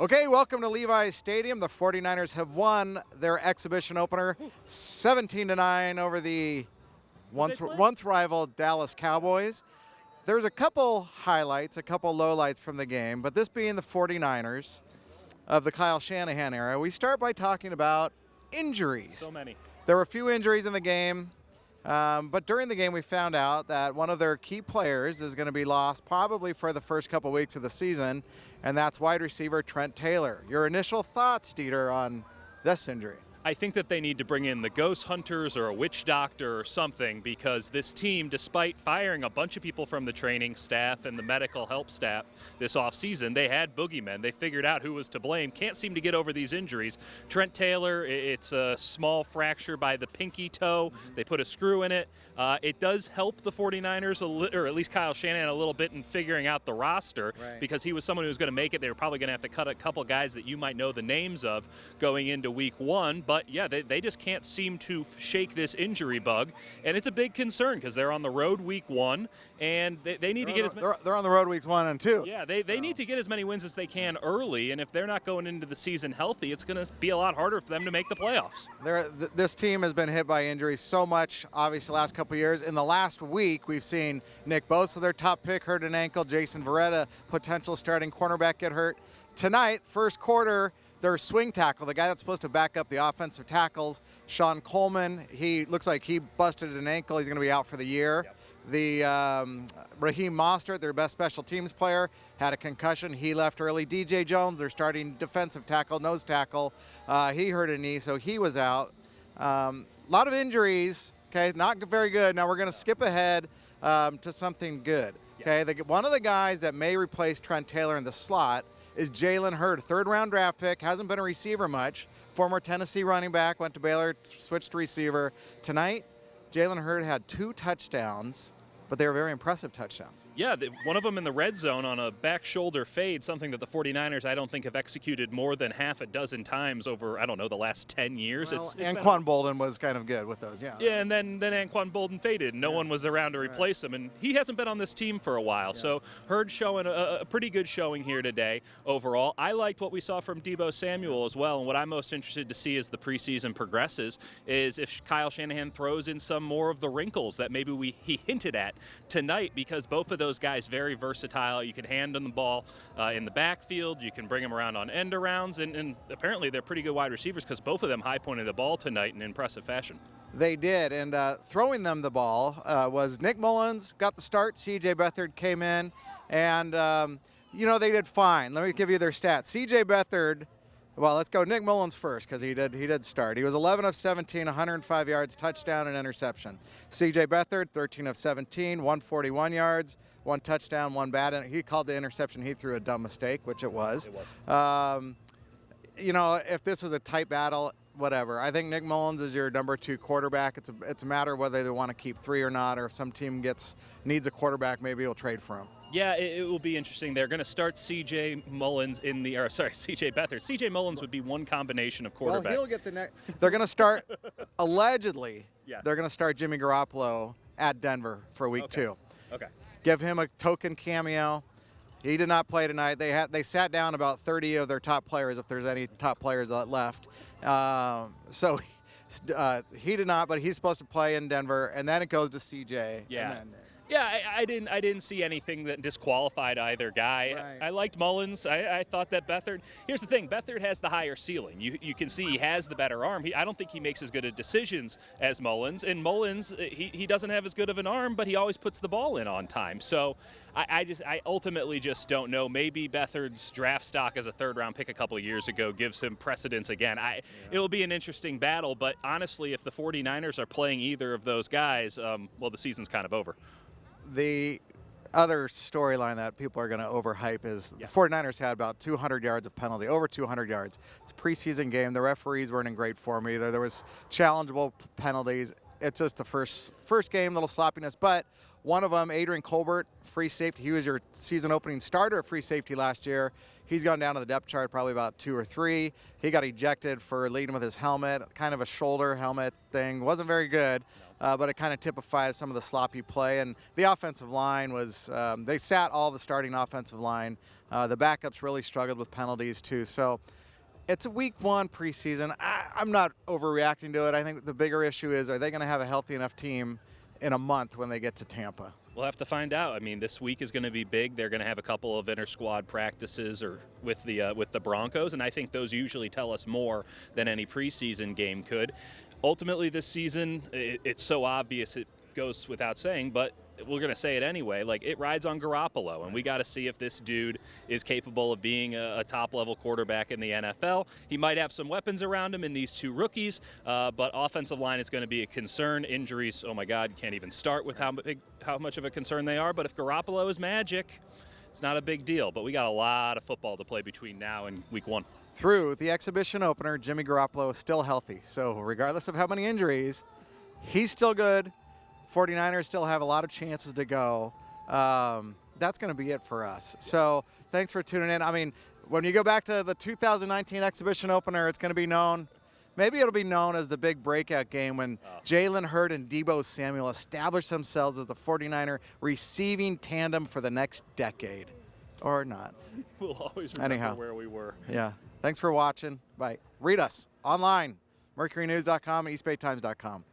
Okay, welcome to Levi's Stadium. The 49ers have won their exhibition opener 17-9 over the once rival Dallas Cowboys. There's a couple highlights, a couple lowlights from the game, but this being the 49ers of the Kyle Shanahan era, we start by talking about injuries. So many. There were a few injuries in the game, but during the game we found out that one of their key players is going to be lost probably for the first couple weeks of the season, and that's wide receiver Trent Taylor. Your initial thoughts, Dieter, on this injury? I think that they need to bring in the ghost hunters or a witch doctor or something, because this team, despite firing a bunch of people from the training staff and the medical help staff this offseason, they had boogeymen. They figured out who was to blame. Can't seem to get over these injuries. Trent Taylor, it's a small fracture by the pinky toe. They put a screw in it. It does help the 49ers, or at least Kyle Shanahan, a little bit in figuring out the roster, because he was someone who was going to make it. They were probably going to have to cut a couple guys that you might know the names of going into week one. But yeah, they just can't seem to shake this injury bug, and it's a big concern because they're on the road week one, and they need to get they're on the road weeks 1 and 2. Yeah, they need to get as many wins as they can early, and if they're not going into the season healthy, it's going to be a lot harder for them to make the playoffs. This team has been hit by injuries so much, obviously, the last couple of years. In the last week, we've seen Nick Bosa, their top pick, hurt an ankle. Jason Verrett, potential starting cornerback, get hurt. Tonight, first quarter, their swing tackle, the guy that's supposed to back up the offensive tackles, Sean Coleman, he looks like he busted an ankle. He's going to be out for the year. Yep. The Raheem Mostert, their best special teams player, had a concussion. He left early. DJ Jones, their starting defensive tackle, nose tackle, he hurt a knee, so he was out. A lot of injuries, okay, not very good. Now we're going to skip ahead to something good. Okay, one of the guys that may replace Trent Taylor in the slot is Jalen Hurd, third-round draft pick, hasn't been a receiver much. Former Tennessee running back, went to Baylor, switched to receiver. Tonight, Jalen Hurd had 2 touchdowns, but they were very impressive touchdowns. Yeah, one of them in the red zone on a back shoulder fade, something that the 49ers I don't think have executed more than half a dozen times over, I don't know, the last 10 years. Well, Anquan Bolden was kind of good with those, yeah. Yeah, and then Anquan Bolden faded. No one was around to replace him, and he hasn't been on this team for a while. Yeah. So Hurd showing a pretty good showing here today overall. I liked what we saw from Deebo Samuel as well, and what I'm most interested to see as the preseason progresses is if Kyle Shanahan throws in some more of the wrinkles that maybe he hinted at tonight, because both of those guys very versatile. You can hand them the ball in the backfield. You can bring them around on end arounds, and apparently they're pretty good wide receivers because both of them high-pointed the ball tonight in impressive fashion. They did, and throwing them the ball was Nick Mullens, got the start. CJ Beathard came in, and, they did fine. Let me give you their stats. CJ Beathard, well, let's go Nick Mullens first because he did start. He was 11 of 17, 105 yards, touchdown, and interception. CJ Beathard, 13 of 17, 141 yards, 1 touchdown, 1 bad. And he called the interception. He threw a dumb mistake, which it was. If this was a tight battle, whatever. I think Nick Mullens is your number 2 quarterback. It's a matter of whether they want to keep 3 or not, or if some team needs a quarterback, maybe he'll trade for him. Yeah, it will be interesting. They're going to start CJ Beathard. CJ Mullens would be one combination of quarterback. Well, he'll get the next. They're going to start, allegedly, they're going to start Jimmy Garoppolo at Denver for week 2. Okay. Give him a token cameo. He did not play tonight. They sat down about 30 of their top players, if there's any top players left. So he did not, but he's supposed to play in Denver, and then it goes to CJ. Yeah. Yeah, I didn't see anything that disqualified either guy. Right. I liked Mullens. I thought that Beathard. Here's the thing: Beathard has the higher ceiling. You can see he has the better arm. I don't think he makes as good of decisions as Mullens. And Mullens, he doesn't have as good of an arm, but he always puts the ball in on time. So I ultimately just don't know. Maybe Beathard's draft stock as a third-round pick a couple of years ago gives him precedence again. It will be an interesting battle. But honestly, if the 49ers are playing either of those guys, the season's kind of over. The other storyline that people are going to overhype is the 49ers had about 200 yards of penalty, over 200 yards. It's a preseason game. The referees weren't in great form either. There was challengeable penalties. It's just the first game, little sloppiness. But one of them, Adrian Kolbert, free safety. He was your season opening starter at free safety last year. He's gone down to the depth chart probably about 2 or 3. He got ejected for leading with his helmet, kind of a shoulder helmet thing. Wasn't very good. but it kind of typifies some of the sloppy play. And the offensive line was, they sat all the starting offensive line. The backups really struggled with penalties too. So it's a week 1 preseason. I'm not overreacting to it. I think the bigger issue is, are they going to have a healthy enough team in a month when they get to Tampa? We'll have to find out. I mean, this week is going to be big. They're going to have a couple of inter-squad practices or with the Broncos, and I think those usually tell us more than any preseason game could. Ultimately, this season, it's so obvious it goes without saying, but we're going to say it anyway. Like, it rides on Garoppolo, and we got to see if this dude is capable of being a top-level quarterback in the NFL. He might have some weapons around him in these 2 rookies, but offensive line is going to be a concern. Injuries, oh my God, can't even start with how much of a concern they are. But if Garoppolo is magic, it's not a big deal. But we got a lot of football to play between now and week 1. Through the exhibition opener, Jimmy Garoppolo is still healthy. So regardless of how many injuries, he's still good. 49ers still have a lot of chances to go. That's going to be it for us. So thanks for tuning in. I mean, when you go back to the 2019 exhibition opener, it's going to be known, maybe it'll be known as the big breakout game when Jalen Hurd and Deebo Samuel established themselves as the 49er receiving tandem for the next decade. Or not. We'll always remember where we were. Yeah. Thanks for watching. Bye. Read us online, mercurynews.com and eastbaytimes.com.